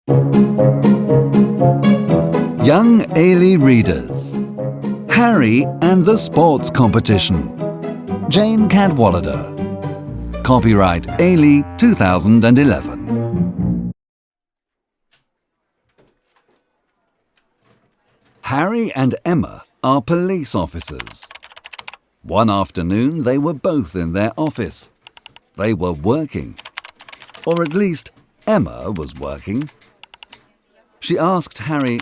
Young Ailey readers. Harry and the Sports Competition. Jane Cadwallader. Copyright Ailey 2011. Harry and Emma are police officers. One afternoon they were both in their office. They were working. Or at least Emma was working. She asked Harry,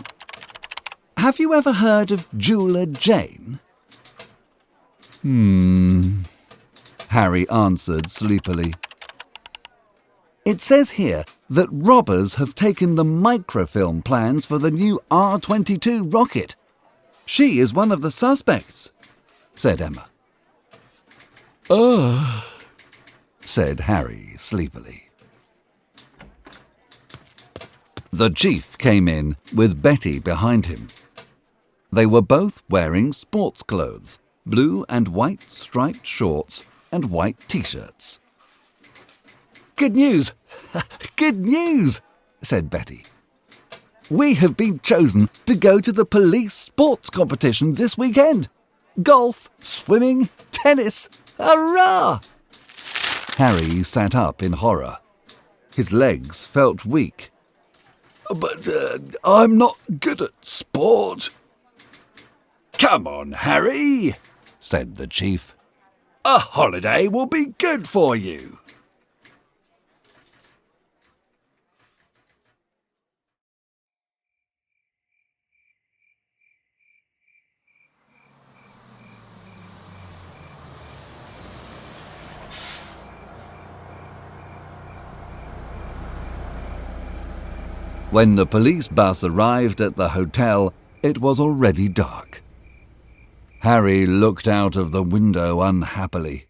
"Have you ever heard of Jeweller Jane?" Harry answered sleepily. "It says here that robbers have taken the microfilm plans for the new R-22 rocket. She is one of the suspects," said Emma. "Ugh," said Harry sleepily. The chief came in with Betty behind him. They were both wearing sports clothes, blue and white striped shorts and white t-shirts. "Good news! Good news!" said Betty. "We have been chosen to go to the police sports competition this weekend. Golf, swimming, tennis. Hurrah!" Harry sat up in horror. His legs felt weak. "But I'm not good at sport." "Come on, Harry," said the chief. "A holiday will be good for you." When the police bus arrived at the hotel, it was already dark. Harry looked out of the window unhappily.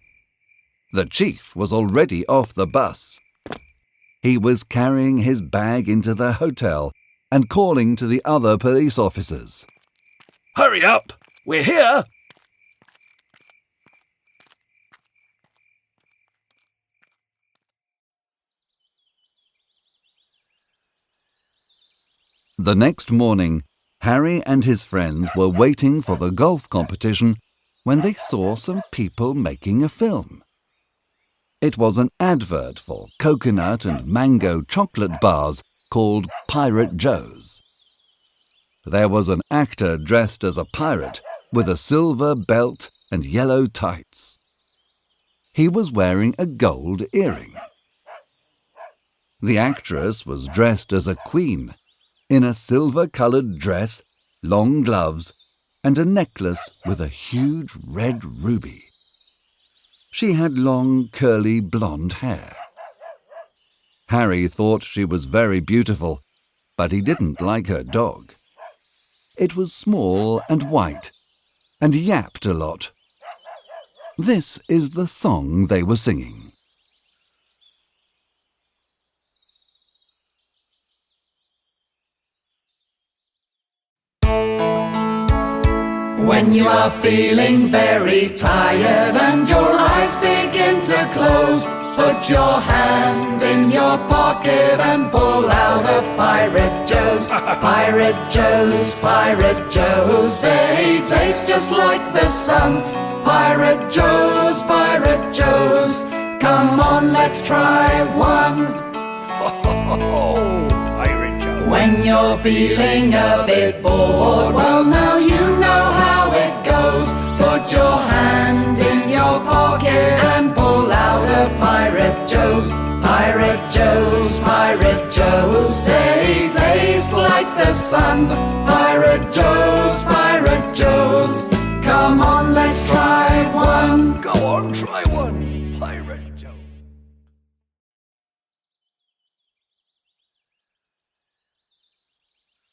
The chief was already off the bus. He was carrying his bag into the hotel and calling to the other police officers. "Hurry up! We're here!" The next morning, Harry and his friends were waiting for the golf competition when they saw some people making a film. It was an advert for coconut and mango chocolate bars called Pirate Joe's. There was an actor dressed as a pirate with a silver belt and yellow tights. He was wearing a gold earring. The actress was dressed as a queen, in a silver-coloured dress, long gloves, and a necklace with a huge red ruby. She had long, curly blonde hair. Harry thought she was very beautiful, but he didn't like her dog. It was small and white, and yapped a lot. This is the song they were singing. When you are feeling very tired and your eyes begin to close, put your hand in your pocket and pull out a Pirate Joe's. Pirate Joe's, Pirate Joe's, they taste just like the sun. Pirate Joe's, Pirate Joe's, come on, let's try one. Pirate Joe. When you're feeling a bit bored, well now you know how it goes. Put your hand in your pocket and pull out a Pirate Joe's. Pirate Joe's, Pirate Joe's, they taste like the sun. Pirate Joe's, Pirate Joe's, come on, let's try one. Go on, try one, Pirate Joe.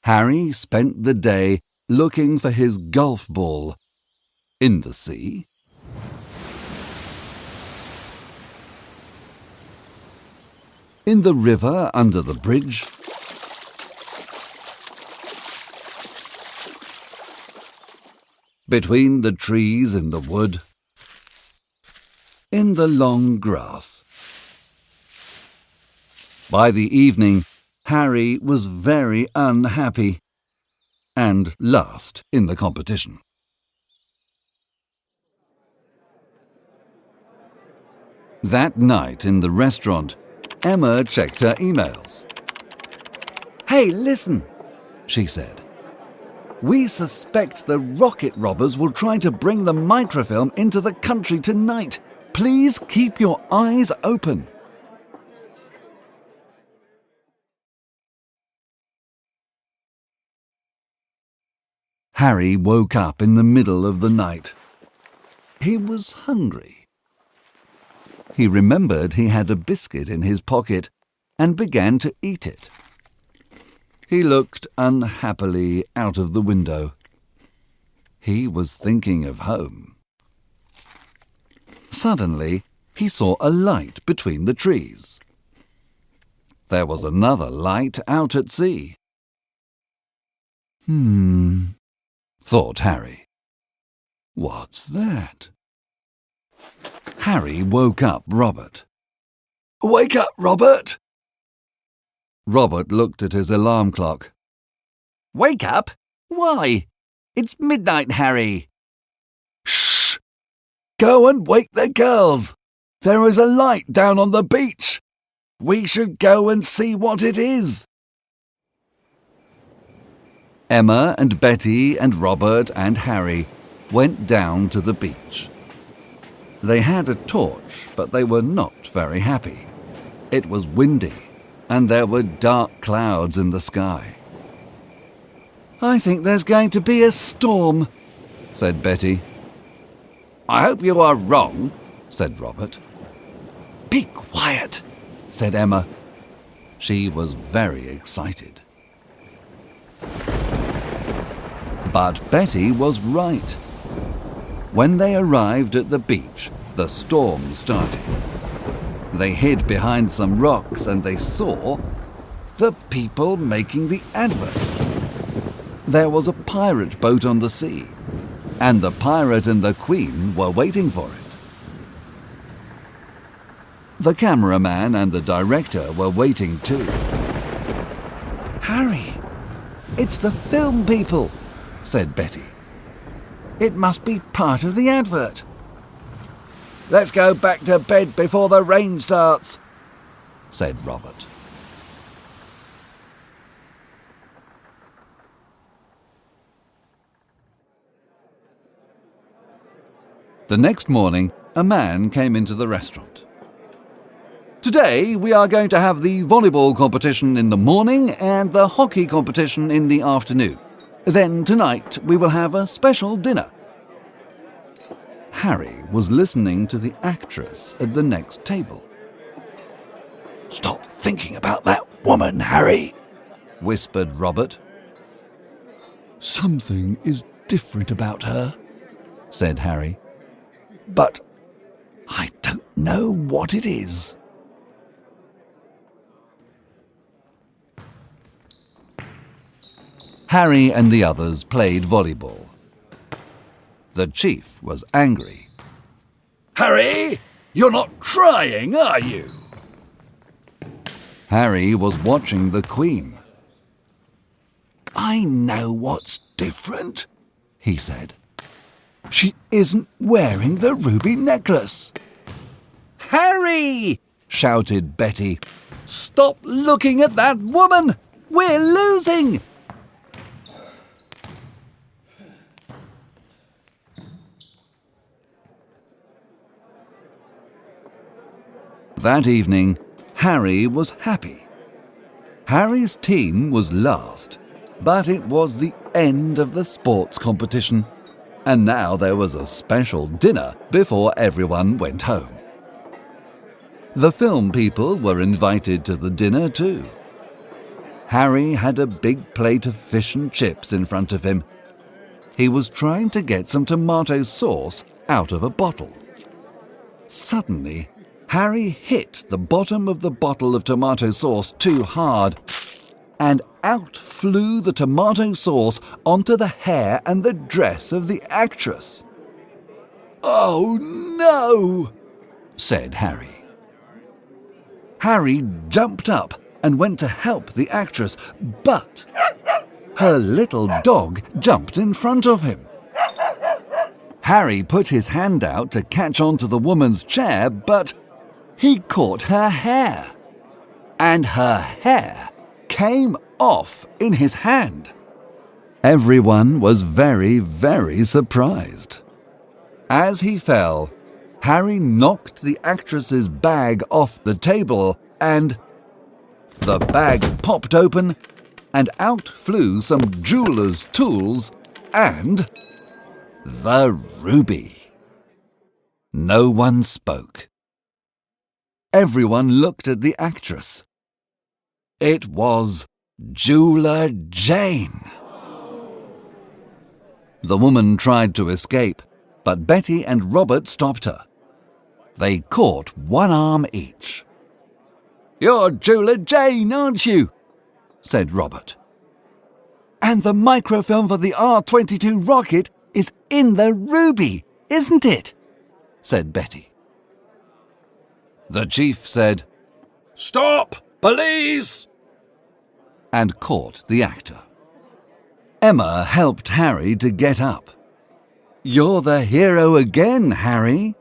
Harry spent the day looking for his golf ball in the sea, in the river under the bridge, between the trees in the wood, in the long grass. By the evening, Harry was very unhappy and last in the competition. That night in the restaurant, Emma checked her emails. "Hey, listen," she said. "We suspect the rocket robbers will try to bring the microfilm into the country tonight. Please keep your eyes open." Harry woke up in the middle of the night. He was hungry. He remembered he had a biscuit in his pocket and began to eat it. He looked unhappily out of the window. He was thinking of home. Suddenly, he saw a light between the trees. There was another light out at sea. Thought Harry. What's that? Harry woke up Robert. Wake up, Robert! Robert looked at his alarm clock. Wake up? Why? It's midnight, Harry. Shh! Go and wake the girls. There is a light down on the beach. We should go and see what it is. Emma and Betty and Robert and Harry went down to the beach. They had a torch, but they were not very happy. It was windy, and there were dark clouds in the sky. "I think there's going to be a storm," said Betty. I hope you are wrong, said Robert. Be quiet, said Emma. She was very excited. But Betty was right. When they arrived at the beach, the storm started. They hid behind some rocks and they saw the people making the advert. There was a pirate boat on the sea, and the pirate and the Queen were waiting for it. The cameraman and the director were waiting too. "Harry, it's the film people," said Betty. "It must be part of the advert." Let's go back to bed before the rain starts, said Robert. The next morning, a man came into the restaurant. "Today we are going to have the volleyball competition in the morning and the hockey competition in the afternoon. Then tonight we will have a special dinner." Harry was listening to the actress at the next table. "Stop thinking about that woman, Harry," whispered Robert. "Something is different about her," said Harry. "But I don't know what it is." Harry and the others played volleyball. The chief was angry. "Harry, you're not trying, are you?" Harry was watching the Queen. "I know what's different," he said. "She isn't wearing the ruby necklace." "Harry!" shouted Betty. "Stop looking at that woman! We're losing!" That evening, Harry was happy. Harry's team was last, but it was the end of the sports competition, and now there was a special dinner before everyone went home. The film people were invited to the dinner too. Harry had a big plate of fish and chips in front of him. He was trying to get some tomato sauce out of a bottle. Suddenly, Harry hit the bottom of the bottle of tomato sauce too hard, and out flew the tomato sauce onto the hair and the dress of the actress. "Oh no!" said Harry. Harry jumped up and went to help the actress, but her little dog jumped in front of him. Harry put his hand out to catch onto the woman's chair, but he caught her hair, and her hair came off in his hand. Everyone was very, very surprised. As he fell, Harry knocked the actress's bag off the table, and the bag popped open, and out flew some jeweller's tools and the ruby. No one spoke. Everyone looked at the actress. It was Jeweller Jane. The woman tried to escape, but Betty and Robert stopped her. They caught one arm each. "You're Jeweller Jane, aren't you?" said Robert. "And the microfilm for the R-22 rocket is in the ruby, isn't it?" said Betty. The chief said, "Stop, police!" and caught the actor. Emma helped Harry to get up. "You're the hero again, Harry."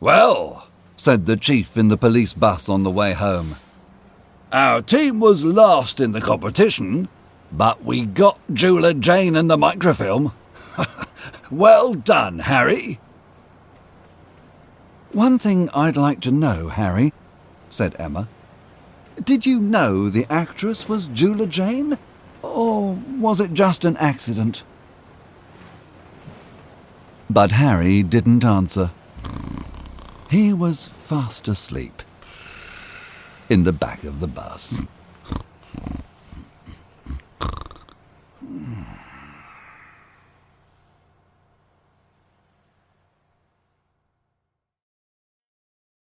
"Well," said the chief in the police bus on the way home, "our team was last in the competition, but we got Jeweller Jane and the microfilm. Well done, Harry." "One thing I'd like to know, Harry," said Emma. "Did you know the actress was Jeweller Jane, or was it just an accident?" But Harry didn't answer. He was fast asleep in the back of the bus.